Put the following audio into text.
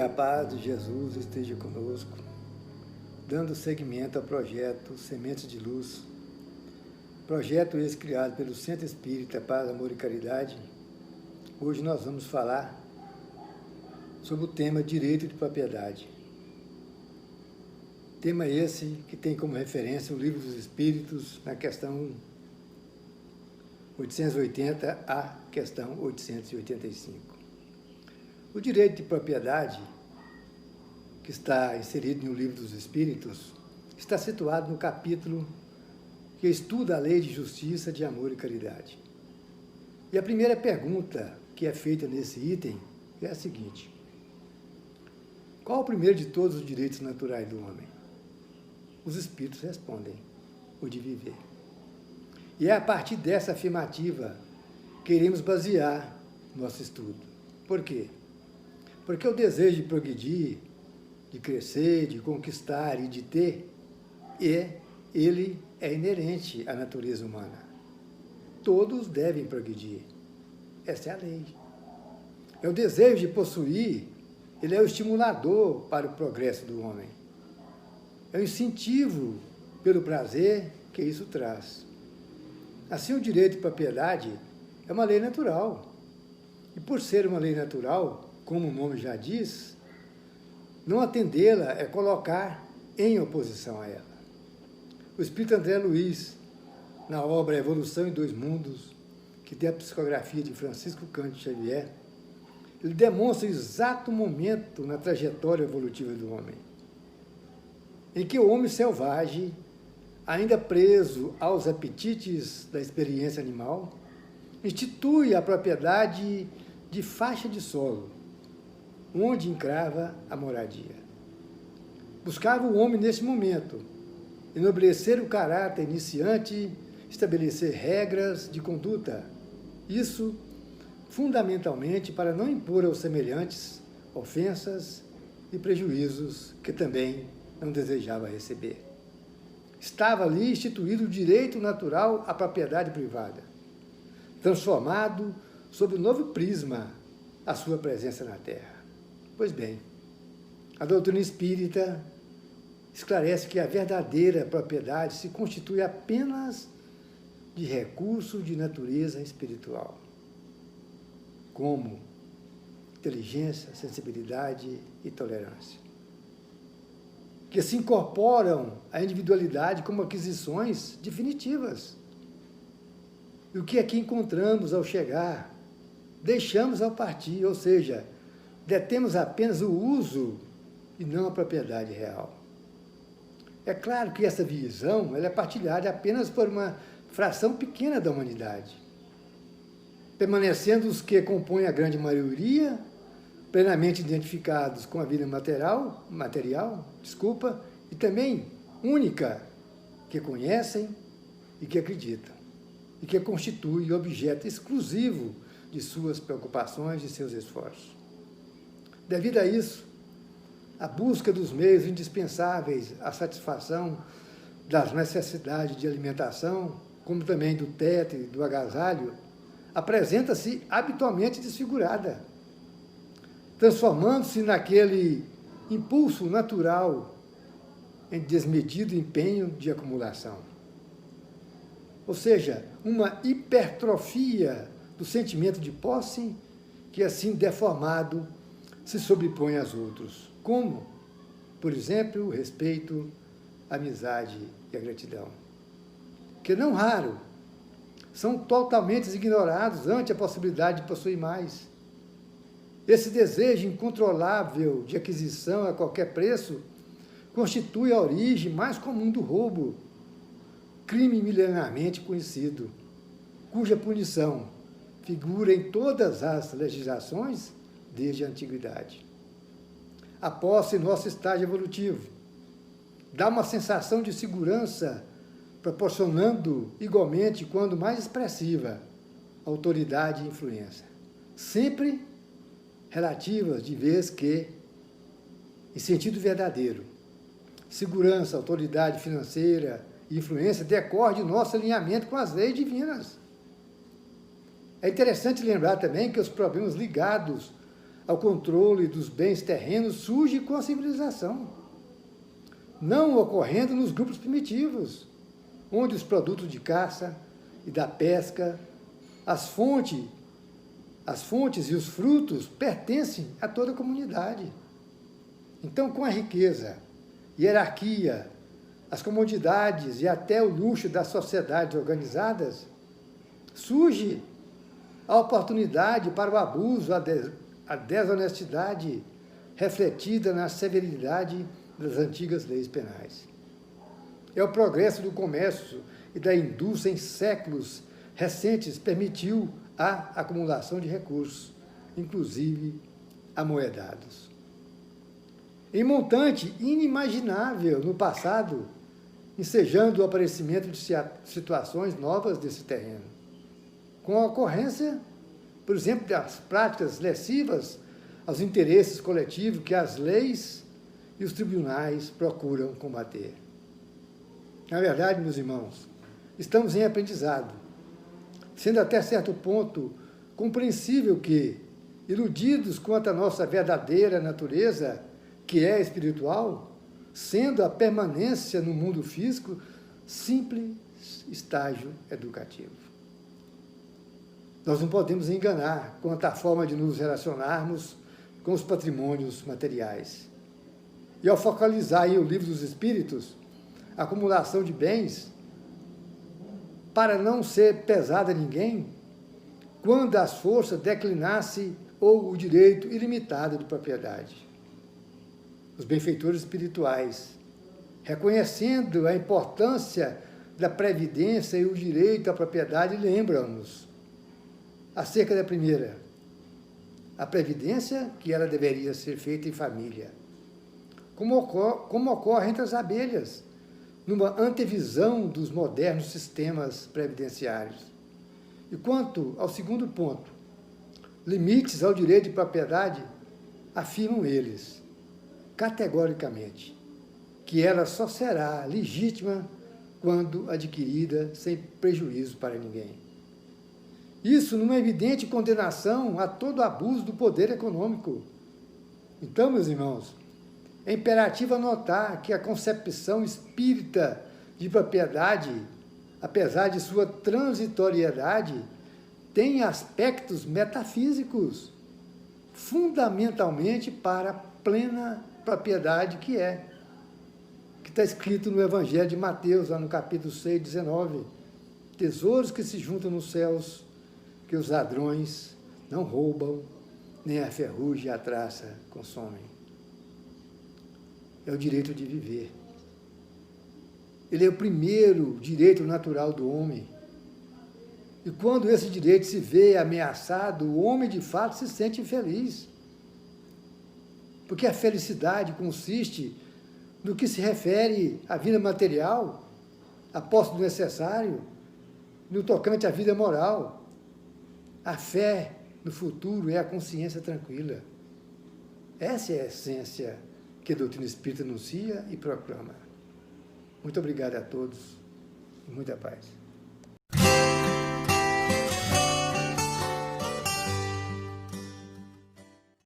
a paz de Jesus esteja conosco, dando seguimento ao projeto Sementes de Luz, projeto esse criado pelo Centro Espírita Paz, Amor e Caridade. Hoje nós vamos falar sobre o tema Direito de Propriedade. Tema esse que tem como referência o Livro dos Espíritos, na questão 880 à questão 885. O direito de propriedade, que está inserido no Livro dos Espíritos, está situado no capítulo que estuda a lei de justiça, de amor e caridade. E a primeira pergunta que é feita nesse item é a seguinte: qual o primeiro de todos os direitos naturais do homem? Os Espíritos respondem: o de viver. E é a partir dessa afirmativa que iremos basear nosso estudo. Por quê? Porque o desejo de progredir, de crescer, de conquistar e de ter, ele é inerente à natureza humana. Todos devem progredir. Essa é a lei. É o desejo de possuir, ele é o estimulador para o progresso do homem. É o incentivo pelo prazer que isso traz. Assim, o direito de propriedade é uma lei natural. E por ser uma lei natural, como o nome já diz, não atendê-la é colocar em oposição a ela. O espírito André Luiz, na obra Evolução em Dois Mundos, que tem a psicografia de Francisco Cândido Xavier, ele demonstra o exato momento na trajetória evolutiva do homem, em que o homem selvagem, ainda preso aos apetites da experiência animal, institui a propriedade de faixa de solo, onde encrava a moradia. Buscava o homem nesse momento enobrecer o caráter iniciante, estabelecer regras de conduta. Isso, fundamentalmente, para não impor aos semelhantes ofensas e prejuízos que também não desejava receber. Estava ali instituído o direito natural à propriedade privada, transformado sob um novo prisma a sua presença na Terra. Pois bem, a doutrina espírita esclarece que a verdadeira propriedade se constitui apenas de recurso de natureza espiritual, como inteligência, sensibilidade e tolerância, que se incorporam à individualidade como aquisições definitivas. E o que aqui encontramos ao chegar, deixamos ao partir, ou seja, detemos apenas o uso e não a propriedade real. É claro que essa visão ela é partilhada apenas por uma fração pequena da humanidade, permanecendo os que compõem a grande maioria, plenamente identificados com a vida material, e também única, que conhecem e que acreditam, e que constitui objeto exclusivo de suas preocupações e seus esforços. Devido a isso, a busca dos meios indispensáveis à satisfação das necessidades de alimentação, como também do teto e do agasalho, apresenta-se habitualmente desfigurada, transformando-se naquele impulso natural em desmedido empenho de acumulação. Ou seja, uma hipertrofia do sentimento de posse que, assim deformado, se sobrepõe aos outros, como, por exemplo, o respeito, a amizade e a gratidão, que não raro são totalmente ignorados ante a possibilidade de possuir mais. Esse desejo incontrolável de aquisição a qualquer preço constitui a origem mais comum do roubo, crime milenarmente conhecido, cuja punição figura em todas as legislações desde a antiguidade. A posse em nosso estágio evolutivo dá uma sensação de segurança, proporcionando igualmente, quando mais expressiva, autoridade e influência, sempre relativas de vez que, em sentido verdadeiro, segurança, autoridade financeira e influência decorre de nosso alinhamento com as leis divinas. É interessante lembrar também que os problemas ligados ao controle dos bens terrenos surge com a civilização, não ocorrendo nos grupos primitivos, onde os produtos de caça e da pesca, as fontes e os frutos pertencem a toda a comunidade. Então, com a riqueza, hierarquia, as comodidades e até o luxo das sociedades organizadas, surge a oportunidade para o abuso, a desonestidade refletida na severidade das antigas leis penais. É o progresso do comércio e da indústria em séculos recentes permitiu a acumulação de recursos, inclusive amoedados. Em montante inimaginável no passado, ensejando o aparecimento de situações novas desse terreno, com a ocorrência, por exemplo, das práticas lesivas aos interesses coletivos que as leis e os tribunais procuram combater. Na verdade, meus irmãos, estamos em aprendizado, sendo até certo ponto compreensível que, iludidos quanto à nossa verdadeira natureza, que é espiritual, sendo a permanência no mundo físico simples estágio educativo. Nós não podemos enganar quanto à forma de nos relacionarmos com os patrimônios materiais. E ao focalizar em O Livro dos Espíritos, a acumulação de bens, para não ser pesada a ninguém, quando as forças declinasse ou o direito ilimitado de propriedade. Os benfeitores espirituais, reconhecendo a importância da previdência e o direito à propriedade, lembram-nos acerca da primeira, a previdência, que ela deveria ser feita em família, como ocorre entre as abelhas, numa antevisão dos modernos sistemas previdenciários. E quanto ao segundo ponto, limites ao direito de propriedade, afirmam eles, categoricamente, que ela só será legítima quando adquirida sem prejuízo para ninguém. Isso numa evidente condenação a todo abuso do poder econômico. Então, meus irmãos, é imperativo anotar que a concepção espírita de propriedade, apesar de sua transitoriedade, tem aspectos metafísicos, fundamentalmente para a plena propriedade que está escrito no Evangelho de Mateus, lá no capítulo 6, 19. Tesouros que se juntam nos céus, que os ladrões não roubam, nem a ferrugem e a traça consomem. É o direito de viver. Ele é o primeiro direito natural do homem. E quando esse direito se vê ameaçado, o homem de fato se sente infeliz. Porque a felicidade consiste no que se refere à vida material, a posse do necessário, no tocante à vida moral. A fé no futuro é a consciência tranquila. Essa é a essência que a doutrina espírita anuncia e proclama. Muito obrigado a todos e muita paz.